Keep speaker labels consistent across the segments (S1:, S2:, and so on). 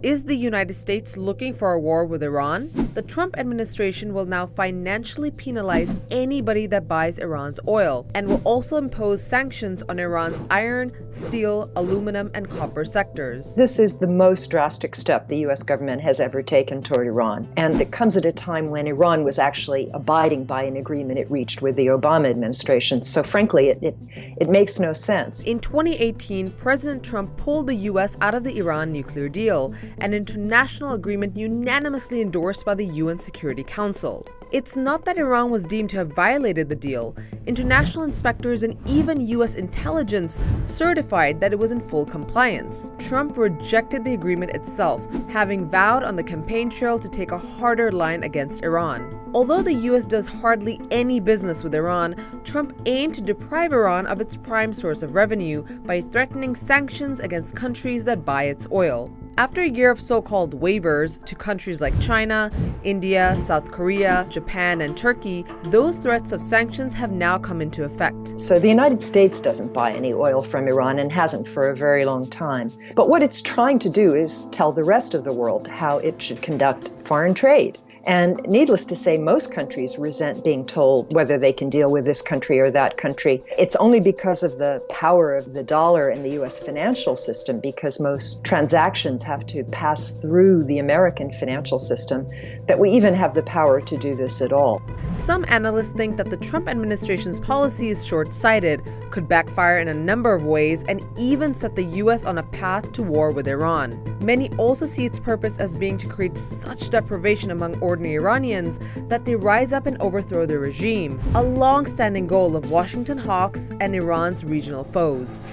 S1: Is the United States looking for a war with Iran? The Trump administration will now financially penalize anybody that buys Iran's oil and will also impose sanctions on Iran's iron, steel, aluminum, and copper sectors.
S2: This is the most drastic step the U.S. government has ever taken toward Iran, and it comes at a time when Iran was actually abiding by an agreement it reached with the Obama administration. So frankly, it makes no sense.
S1: In 2018, President Trump pulled the U.S. out of the Iran nuclear deal, an international agreement unanimously endorsed by the UN Security Council. It's not that Iran was deemed to have violated the deal. International inspectors and even U.S. intelligence certified that it was in full compliance. Trump rejected the agreement itself, having vowed on the campaign trail to take a harder line against Iran. Although the U.S. does hardly any business with Iran, Trump aimed to deprive Iran of its prime source of revenue by threatening sanctions against countries that buy its oil. After a year of so-called waivers to countries like China, India, South Korea, Japan, and Turkey, those threats of sanctions have now come into effect.
S2: So the United States doesn't buy any oil from Iran and hasn't for a very long time. But what it's trying to do is tell the rest of the world how it should conduct foreign trade. And needless to say, most countries resent being told whether they can deal with this country or that country. It's only because of the power of the dollar and the U.S. financial system, because most transactions have to pass through the American financial system, that we even have the power to do this at all.
S1: Some analysts think that the Trump administration's policy is short-sighted, could backfire in a number of ways, and even set the U.S. on a path to war with Iran. Many also see its purpose as being to create such deprivation among ordinary Iranians that they rise up and overthrow the regime, a long-standing goal of Washington hawks and Iran's regional foes.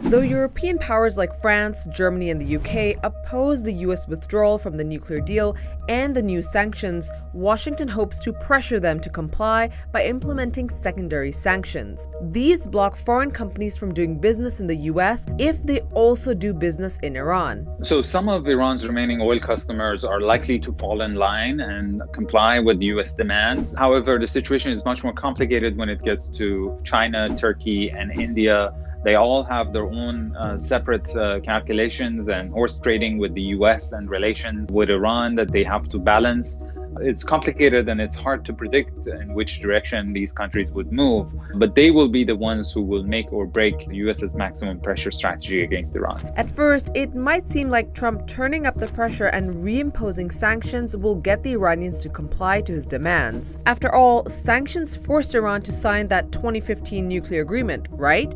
S1: Though European powers like France, Germany, and the UK oppose the US withdrawal from the nuclear deal and the new sanctions, Washington hopes to pressure them to comply by implementing secondary sanctions. These block foreign companies from doing business in the US if they also do business in Iran.
S3: So some of Iran's remaining oil customers are likely to fall in line and comply with US demands. However, the situation is much more complicated when it gets to China, Turkey, and India. They all have their own separate calculations and horse trading with the US and relations with Iran that they have to balance. It's complicated and it's hard to predict in which direction these countries would move, but they will be the ones who will make or break the US's maximum pressure strategy against Iran.
S1: At first, it might seem like Trump turning up the pressure and reimposing sanctions will get the Iranians to comply to his demands. After all, sanctions forced Iran to sign that 2015 nuclear agreement, right?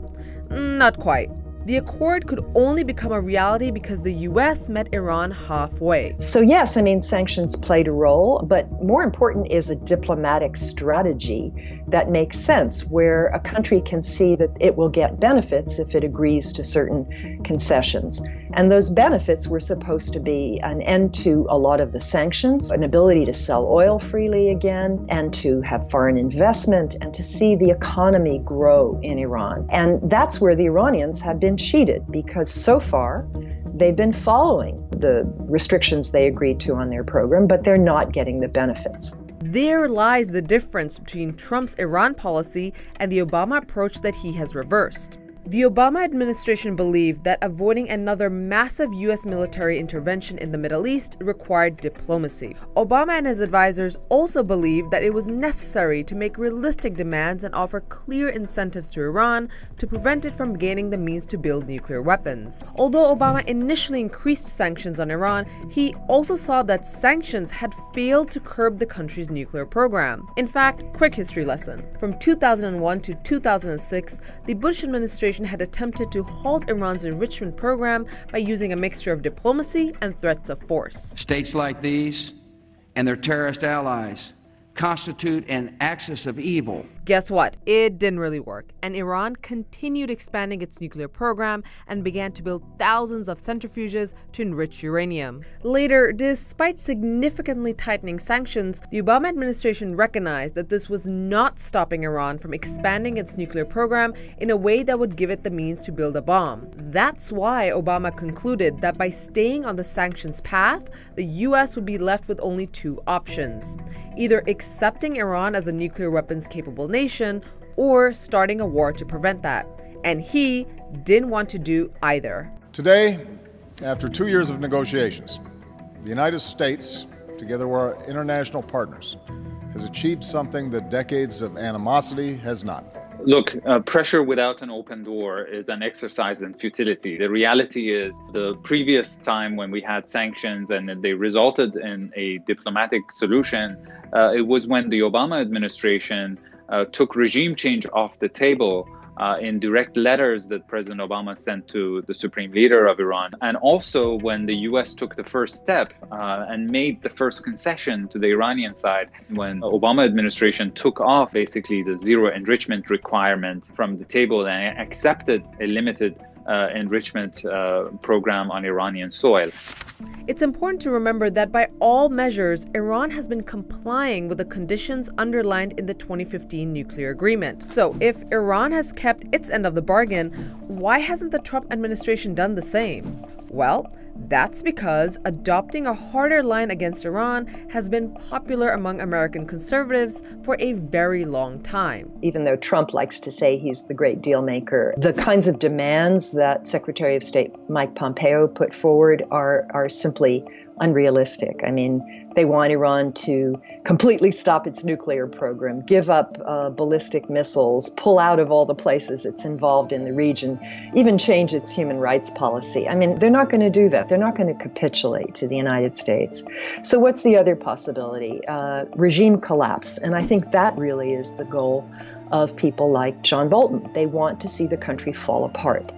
S1: Not quite. The accord could only become a reality because the U.S. met Iran halfway.
S2: So yes, sanctions played a role, but more important is a diplomatic strategy that makes sense, where a country can see that it will get benefits if it agrees to certain concessions. And those benefits were supposed to be an end to a lot of the sanctions, an ability to sell oil freely again, and to have foreign investment, and to see the economy grow in Iran. And that's where the Iranians have been cheated, because so far they've been following the restrictions they agreed to on their program, but they're not getting the benefits.
S1: There lies the difference between Trump's Iran policy and the Obama approach that he has reversed. The Obama administration believed that avoiding another massive U.S. military intervention in the Middle East required diplomacy. Obama and his advisors also believed that it was necessary to make realistic demands and offer clear incentives to Iran to prevent it from gaining the means to build nuclear weapons. Although Obama initially increased sanctions on Iran, he also saw that sanctions had failed to curb the country's nuclear program. In fact, quick history lesson. From 2001 to 2006, the Bush administration had attempted to halt Iran's enrichment program by using a mixture of diplomacy and threats of force.
S4: States like these and their terrorist allies constitute an axis of evil.
S1: Guess what? It didn't really work, and Iran continued expanding its nuclear program and began to build thousands of centrifuges to enrich uranium. Later, despite significantly tightening sanctions, the Obama administration recognized that this was not stopping Iran from expanding its nuclear program in a way that would give it the means to build a bomb. That's why Obama concluded that by staying on the sanctions path, the US would be left with only two options: either accepting Iran as a nuclear weapons-capable nation or starting a war to prevent that. And he didn't want to do either.
S5: Today, After 2 years of negotiations, the United States, together with our international partners, has achieved something that decades of animosity has not.
S3: Look, pressure without an open door is an exercise in futility. The reality is the previous time when we had sanctions and they resulted in a diplomatic solution, it was when the Obama administration took regime change off the table in direct letters that President Obama sent to the supreme leader of Iran. And also when the US took the first step and made the first concession to the Iranian side, when the Obama administration took off basically the zero enrichment requirement from the table and accepted a limited enrichment program on Iranian soil.
S1: It's important to remember that by all measures, Iran has been complying with the conditions underlined in the 2015 nuclear agreement. So if Iran has kept its end of the bargain, why hasn't the Trump administration done the same? Well, that's because adopting a harder line against Iran has been popular among American conservatives for a very long time.
S2: Even though Trump likes to say he's the great deal maker, the kinds of demands that Secretary of State Mike Pompeo put forward are simply unrealistic. I mean, they want Iran to completely stop its nuclear program, give up ballistic missiles, pull out of all the places it's involved in the region, even change its human rights policy. I mean, they're not going to do that. They're not going to capitulate to the United States. So what's the other possibility? Regime collapse. And I think that really is the goal of people like John Bolton. They want to see the country fall apart.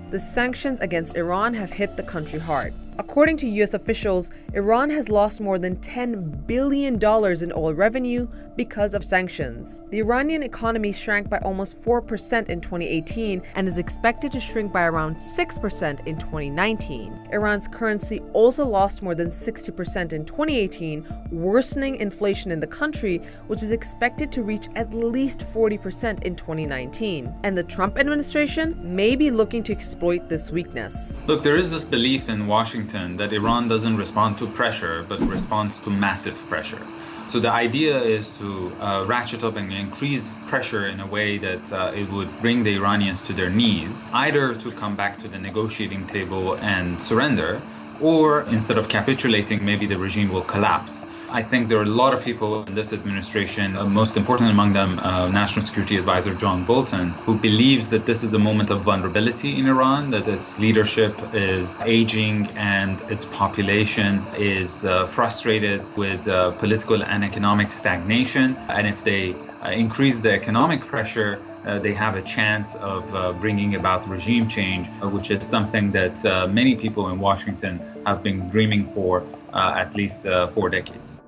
S1: The sanctions against Iran have hit the country hard. According to U.S. officials, Iran has lost more than $10 billion in oil revenue because of sanctions. The Iranian economy shrank by almost 4% in 2018 and is expected to shrink by around 6% in 2019. Iran's currency also lost more than 60% in 2018, worsening inflation in the country, which is expected to reach at least 40% in 2019. And the Trump administration may be looking to exploit this weakness.
S3: Look, there is this belief in Washington that Iran doesn't respond to pressure, but responds to massive pressure. So the idea is to ratchet up and increase pressure in a way that it would bring the Iranians to their knees, either to come back to the negotiating table and surrender, or instead of capitulating, maybe the regime will collapse. I think there are a lot of people in this administration, most important among them, National Security Advisor John Bolton, who believes that this is a moment of vulnerability in Iran, that its leadership is aging and its population is frustrated with political and economic stagnation. And if they increase the economic pressure, they have a chance of bringing about regime change, which is something that many people in Washington have been dreaming for at least 4 decades.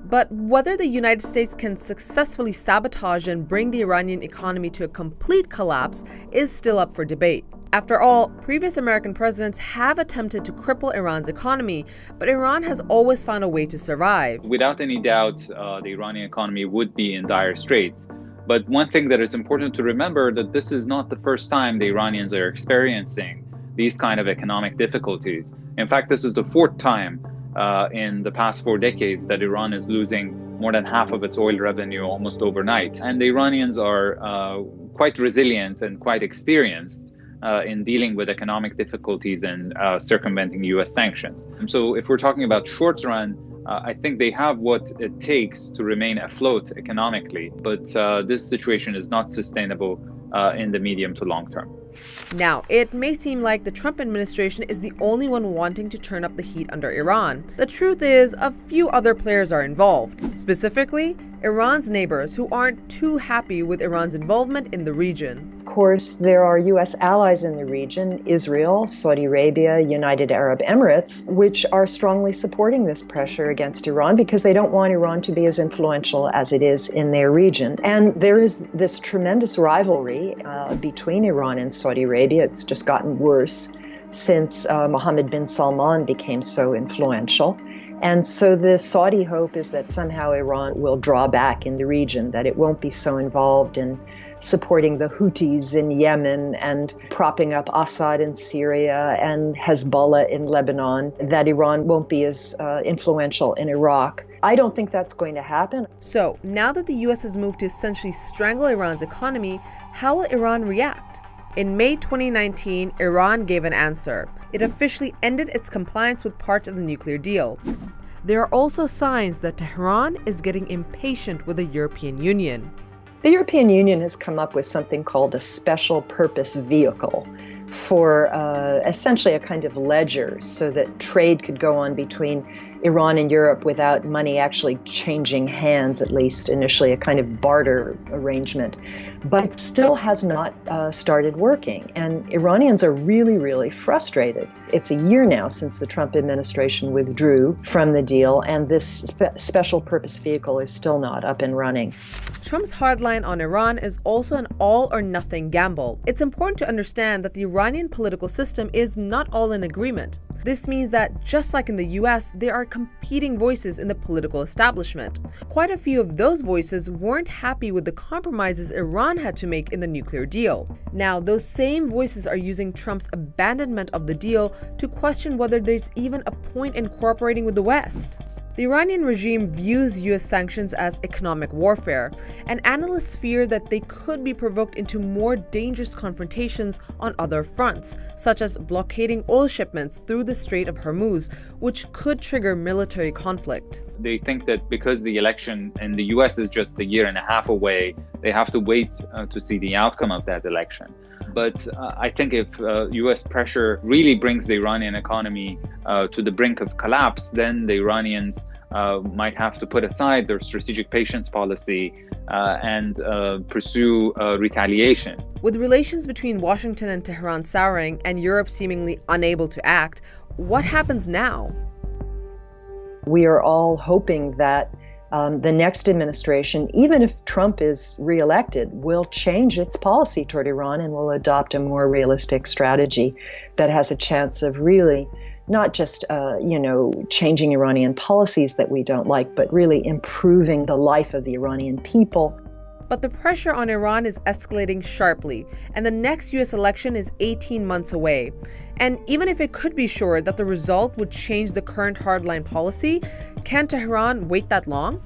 S1: But whether the United States can successfully sabotage and bring the Iranian economy to a complete collapse is still up for debate. After all, previous American presidents have attempted to cripple Iran's economy, but Iran has always found a way to survive.
S3: Without any doubt, the Iranian economy would be in dire straits. But one thing that is important to remember that this is not the first time the Iranians are experiencing these kind of economic difficulties. In fact, this is the 4th time in the past 4 decades that Iran is losing more than half of its oil revenue almost overnight. And the Iranians are quite resilient and quite experienced in dealing with economic difficulties and circumventing US sanctions. So if we're talking about short run, I think they have what it takes to remain afloat economically, but this situation is not sustainable in the medium to long term.
S1: Now, it may seem like the Trump administration is the only one wanting to turn up the heat under Iran. The truth is, a few other players are involved, specifically Iran's neighbors who aren't too happy with Iran's involvement in the region.
S2: Of course, there are U.S. allies in the region, Israel, Saudi Arabia, United Arab Emirates, which are strongly supporting this pressure against Iran because they don't want Iran to be as influential as it is in their region. And there is this tremendous rivalry between Iran and Saudi Arabia. It's just gotten worse since Mohammed bin Salman became so influential. And so the Saudi hope is that somehow Iran will draw back in the region, that it won't be so involved in supporting the Houthis in Yemen and propping up Assad in Syria and Hezbollah in Lebanon, that Iran won't be as influential in Iraq. I don't think that's going to happen.
S1: So now that the U.S. has moved to essentially strangle Iran's economy, how will Iran react? In May 2019, Iran gave an answer. It officially ended its compliance with parts of the nuclear deal. There are also signs that Tehran is getting impatient with the European Union.
S2: The European Union has come up with something called a special purpose vehicle for essentially a kind of ledger so that trade could go on between Iran and Europe without money actually changing hands, at least initially, a kind of barter arrangement. But it still has not started working, and Iranians are really, really frustrated. It's a year now since the Trump administration withdrew from the deal, and this special purpose vehicle is still not up and running.
S1: Trump's hardline on Iran is also an all-or-nothing gamble. It's important to understand that the Iranian political system is not all in agreement. This means that, just like in the US, there are competing voices in the political establishment. Quite a few of those voices weren't happy with the compromises Iran had to make in the nuclear deal. Now, those same voices are using Trump's abandonment of the deal to question whether there's even a point in cooperating with the West. The Iranian regime views US sanctions as economic warfare, and analysts fear that they could be provoked into more dangerous confrontations on other fronts, such as blockading oil shipments through the Strait of Hormuz, which could trigger military conflict.
S3: They think that because the election in the US is just a year and a half away, they have to wait to see the outcome of that election. But I think if US pressure really brings the Iranian economy to the brink of collapse, then the Iranians might have to put aside their strategic patience policy and pursue retaliation.
S1: With relations between Washington and Tehran souring and Europe seemingly unable to act, what happens now?
S2: We are all hoping that the next administration, even if Trump is reelected, will change its policy toward Iran and will adopt a more realistic strategy that has a chance of really not just, changing Iranian policies that we don't like, but really improving the life of the Iranian people.
S1: But the pressure on Iran is escalating sharply, and the next US election is 18 months away. And even if it could be sure that the result would change the current hardline policy, can Tehran wait that long?